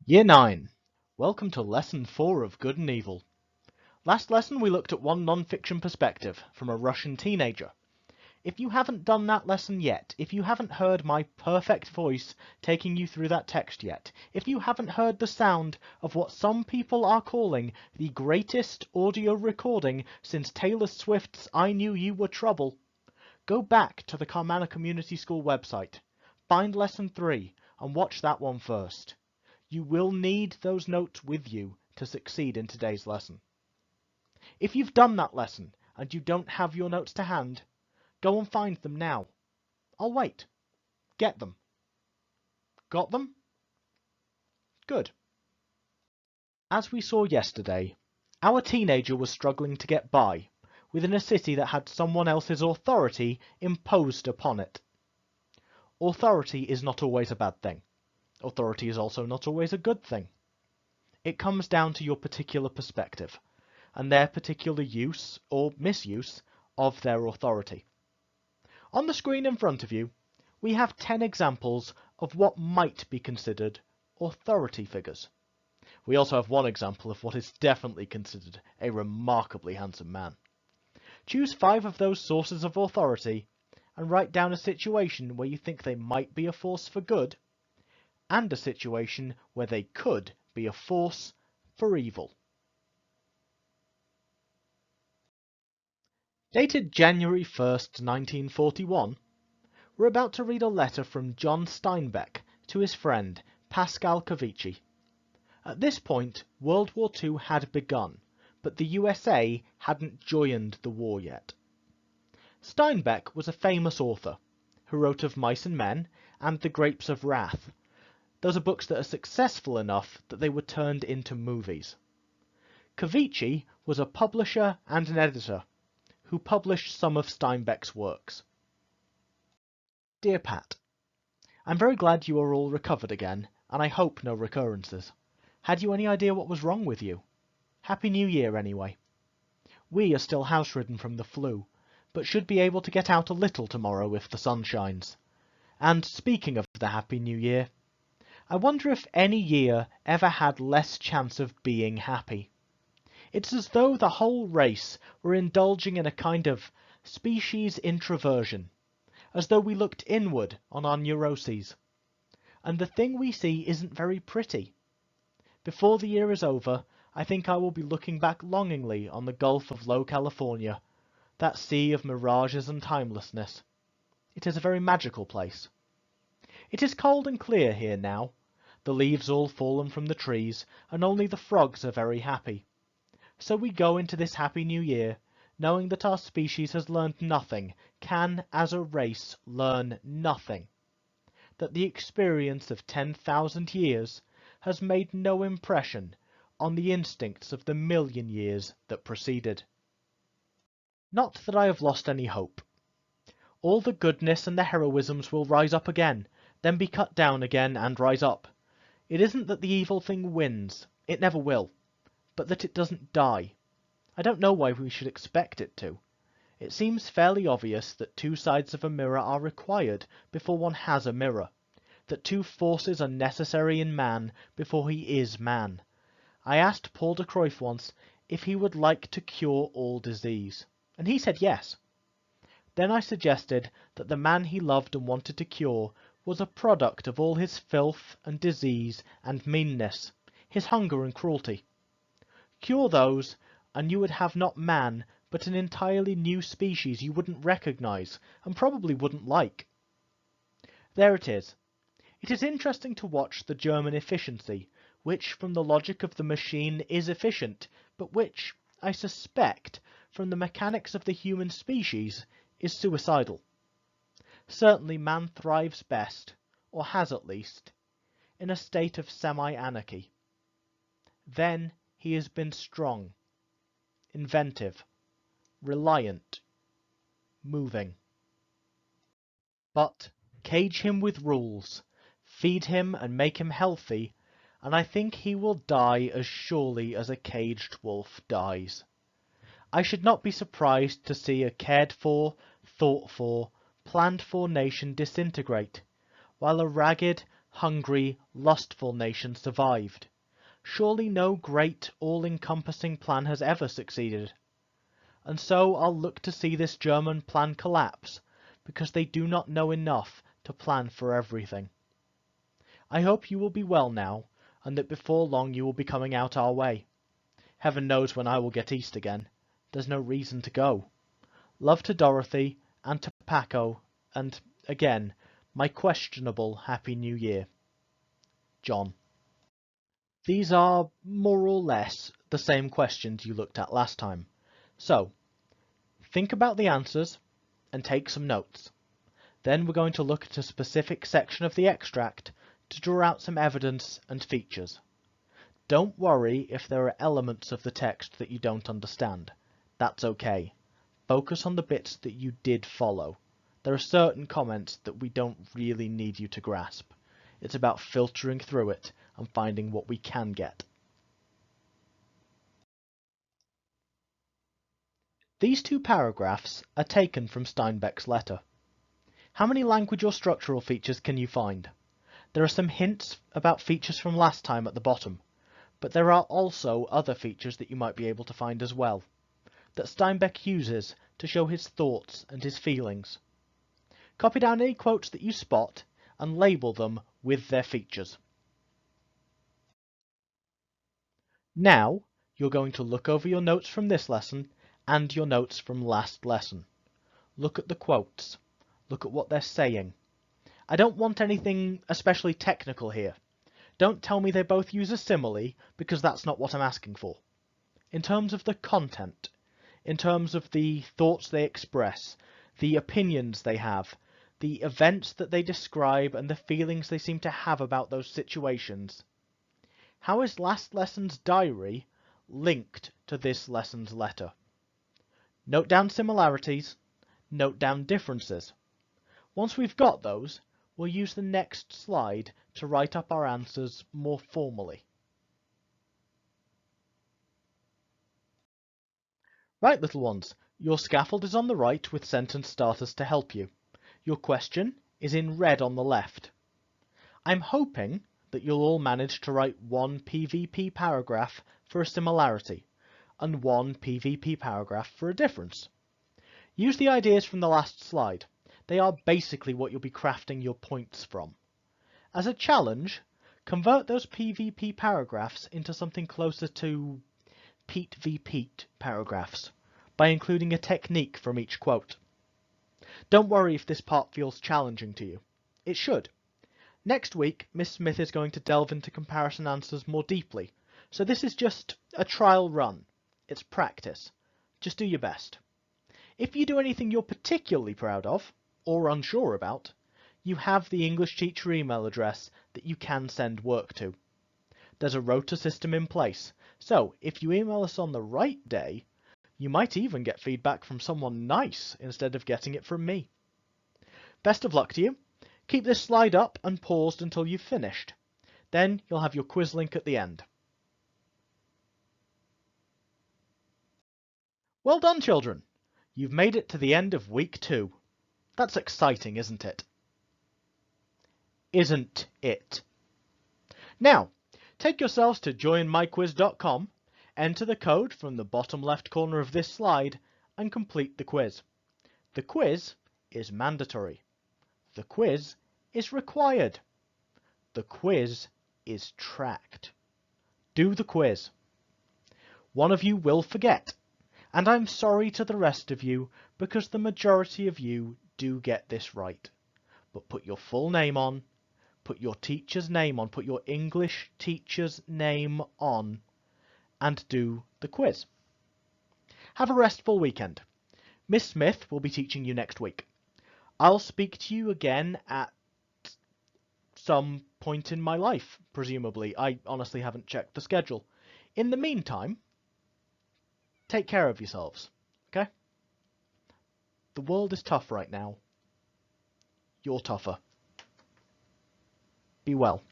Year 9. Welcome to Lesson 4 of Good and Evil. Last lesson we looked at one non-fiction perspective from a Russian teenager. If you haven't done that lesson yet, if you haven't heard my perfect voice taking you through that text yet, if you haven't heard the sound of what some people are calling the greatest audio recording since Taylor Swift's I Knew You Were Trouble, go back to the Carmana Community School website, find Lesson 3, and watch that one first. You will need those notes with you to succeed in today's lesson. If you've done that lesson and you don't have your notes to hand, go and find them now. I'll wait. Get them. Got them? Good. As we saw yesterday, our teenager was struggling to get by within a city that had someone else's authority imposed upon it. Authority is not always a bad thing. Authority is also not always a good thing. It comes down to your particular perspective and their particular use or misuse of their authority. On the screen in front of you, we have 10 examples of what might be considered authority figures. We also have one example of what is definitely considered a remarkably handsome man. Choose 5 of those sources of authority and write down a situation where you think they might be a force for good and a situation where they could be a force for evil. Dated January 1st, 1941, we're about to read a letter from John Steinbeck to his friend Pascal Cavici. At this point, World War II had begun, but the USA hadn't joined the war yet. Steinbeck was a famous author who wrote of Mice and Men and The Grapes of Wrath. Those are books that are successful enough that they were turned into movies. Cavici was a publisher and an editor who published some of Steinbeck's works. Dear Pat, I'm very glad you are all recovered again, and I hope no recurrences. Had you any idea what was wrong with you? Happy New Year anyway. We are still house-ridden from the flu, but should be able to get out a little tomorrow if the sun shines. And speaking of the Happy New Year, I wonder if any year ever had less chance of being happy. It's as though the whole race were indulging in a kind of species introversion, as though we looked inward on our neuroses. And the thing we see isn't very pretty. Before the year is over, I think I will be looking back longingly on the Gulf of Low California, that sea of mirages and timelessness. It is a very magical place. It is cold and clear here now, the leaves all fallen from the trees, and only the frogs are very happy. So we go into this Happy New Year, knowing that our species has learned nothing, can, as a race, learn nothing. That the experience of 10,000 years has made no impression on the instincts of the million years that preceded. Not that I have lost any hope. All the goodness and the heroisms will rise up again, then be cut down again and rise up. It isn't that the evil thing wins, it never will, but that it doesn't die. I don't know why we should expect it to. It seems fairly obvious that 2 sides of a mirror are required before one has a mirror, that 2 forces are necessary in man before he is man. I asked Paul de Cruyff once if he would like to cure all disease, and he said yes. Then I suggested that the man he loved and wanted to cure was a product of all his filth and disease and meanness, his hunger and cruelty. Cure those, and you would have not man, but an entirely new species you wouldn't recognize, and probably wouldn't like. There it is. It is interesting to watch the German efficiency, which from the logic of the machine is efficient, but which, I suspect, from the mechanics of the human species, is suicidal. Certainly man thrives best, or has at least, in a state of semi-anarchy. Then he has been strong, inventive, reliant, moving. But cage him with rules, feed him and make him healthy, and I think he will die as surely as a caged wolf dies. I should not be surprised to see a cared for, thought for, planned for nation disintegrate, while a ragged, hungry, lustful nation survived. Surely no great, all-encompassing plan has ever succeeded. And so I'll look to see this German plan collapse, because they do not know enough to plan for everything. I hope you will be well now, and that before long you will be coming out our way. Heaven knows when I will get east again. There's no reason to go. Love to Dorothy, and to Paco, and, again, my questionable Happy New Year. John. These are, more or less, the same questions you looked at last time. So, think about the answers, and take some notes. Then we're going to look at a specific section of the extract to draw out some evidence and features. Don't worry if there are elements of the text that you don't understand. That's okay. Focus on the bits that you did follow. There are certain comments that we don't really need you to grasp. It's about filtering through it and finding what we can get. These two paragraphs are taken from Steinbeck's letter. How many language or structural features can you find? There are some hints about features from last time at the bottom, but there are also other features that you might be able to find as well, that Steinbeck uses to show his thoughts and his feelings. Copy down any quotes that you spot and label them with their features. Now, you're going to look over your notes from this lesson and your notes from last lesson. Look at the quotes. Look at what they're saying. I don't want anything especially technical here. Don't tell me they both use a simile, because that's not what I'm asking for. In terms of the content, in terms of the thoughts they express, the opinions they have, the events that they describe, and the feelings they seem to have about those situations, how is last lesson's diary linked to this lesson's letter? Note down similarities, note down differences. Once we've got those, we'll use the next slide to write up our answers more formally. Right, little ones, your scaffold is on the right with sentence starters to help you. Your question is in red on the left. I'm hoping that you'll all manage to write one PVP paragraph for a similarity, and one PVP paragraph for a difference. Use the ideas from the last slide. They are basically what you'll be crafting your points from. As a challenge, convert those PVP paragraphs into something closer to Pete v. Pete paragraphs, by including a technique from each quote. Don't worry if this part feels challenging to you. It should. Next week, Miss Smith is going to delve into comparison answers more deeply, so this is just a trial run. It's practice. Just do your best. If you do anything you're particularly proud of, or unsure about, you have the English teacher email address that you can send work to. There's a rota system in place, so if you email us on the right day, you might even get feedback from someone nice instead of getting it from me. Best of luck to you. Keep this slide up and paused until you've finished. Then you'll have your quiz link at the end. Well done, children. You've made it to the end of week 2. That's exciting, isn't it? Isn't it? Now, take yourselves to joinmyquiz.com, enter the code from the bottom left corner of this slide, and complete the quiz. The quiz is mandatory. The quiz is required. The quiz is tracked. Do the quiz. One of you will forget, and I'm sorry to the rest of you, because the majority of you do get this right. But put your full name on, put your teacher's name on, put your English teacher's name on, and do the quiz. Have a restful weekend. Miss Smith will be teaching you next week. I'll speak to you again at some point in my life, presumably. I honestly haven't checked the schedule. In the meantime, take care of yourselves, okay? The world is tough right now. You're tougher. Be well.